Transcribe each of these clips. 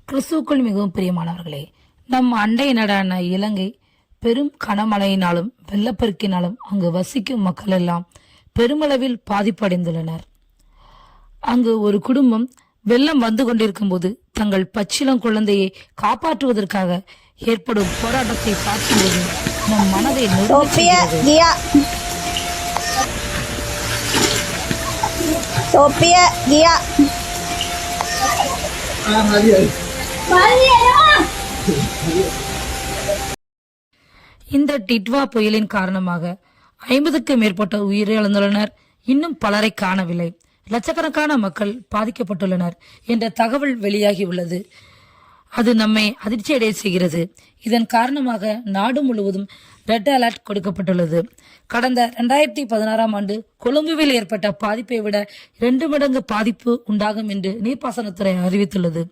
கிறிஸ்துவுக்குள் மிகவும் பிரியமானவர்களே, நம் அண்டை நாடான இலங்கை பெரும் கனமழையினாலும் வெள்ளப்பெருக்கினாலும் அங்கு வசிக்கும் மக்கள் எல்லாம் பெருமளவில் பாதிப்படைந்துள்ளனர். அங்கு ஒரு குடும்பம் வெள்ளம் வந்து கொண்டிருக்கும் போது தங்கள் பச்சிளம் குழந்தையை காப்பாற்றுவதற்காக ஏற்படும் போராட்டத்தை பார்க்கும்போது நம் மனதை இந்த டிட்வா புயலின் காரணமாக 50க்கும் மேற்பட்ட உயிரிழந்துள்ளனர். இன்னும் பலரை காணவில்லை. லட்சக்கணக்கான மக்கள் பாதிக்கப்பட்டுள்ளனர் என்ற தகவல் வெளியாகியுள்ளது. அது நம்மை அதிர்ச்சியடைய செய்கிறது. இதன் காரணமாக நாடு முழுவதும் ரெட் அலர்ட் கொடுக்கப்பட்டுள்ளது. கடந்த 2016ஆம் ஆண்டு கொழும்புவில் ஏற்பட்ட பாதிப்பை விட 2 மடங்கு பாதிப்பு உண்டாகும் என்று நீர்ப்பாசனத்துறை அறிவித்துள்ளது.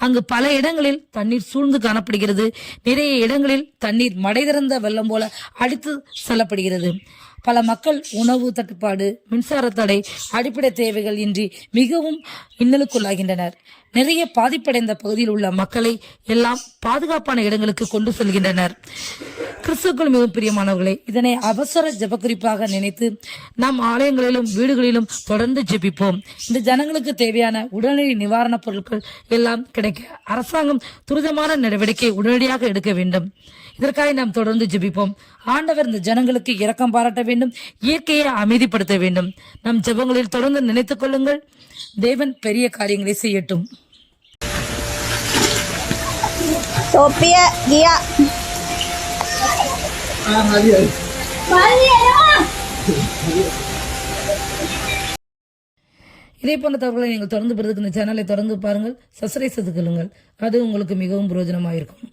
அங்கு பல இடங்களில் தண்ணீர் சூழ்ந்து காணப்படுகிறது. நிறைய இடங்களில் தண்ணீர் மடை திறந்த வெள்ளம் போல அடித்து செல்லப்படுகிறது. பல மக்கள் உணவு தட்டுப்பாடு, மின்சார தடை, அடிப்படை தேவைகள் இன்றி மிகவும் இன்னலுக்குள்ளாகின்றனர். நிறைய பாதிப்படைந்த பகுதியில் உள்ள மக்களை எல்லாம் பாதுகாப்பான இடங்களுக்கு கொண்டு செல்கின்றனர். கிறிஸ்துவுக்குள் மிகவும் பிரியமானவர்களே, இதனை அவசர ஜெபக்குறிப்பாக நினைத்து நாம் ஆலயங்களிலும் வீடுகளிலும் தொடர்ந்து ஜெபிப்போம். இந்த ஜனங்களுக்கு தேவையான உடனடி நிவாரணப் பொருட்கள் எல்லாம் கிடைக்க அரசாங்கம் துரிதமான நடவடிக்கை உடனடியாக எடுக்க வேண்டும். இதற்காக நாம் தொடர்ந்து ஜெபிப்போம். ஆண்டவர் இந்த ஜனங்களுக்கு இரக்கம் பாராட்ட வேண்டும், இயற்கையை அமைதிப்படுத்த வேண்டும். நம் ஜெபங்களில் தொடர்ந்து நினைத்துக் கொள்ளுங்கள். தேவன் பெரிய காரியங்களை செய்யட்டும். இதே போன்ற தகவல்களை நீங்கள் தொடர்ந்து பெறுவதற்கு இந்த சேனலை தொடர்ந்து பாருங்கள். சப்ஸ்கிரைப் செய்து கொள்ளுங்கள். அது உங்களுக்கு மிகவும் பிரயோஜனமாக இருக்கும்.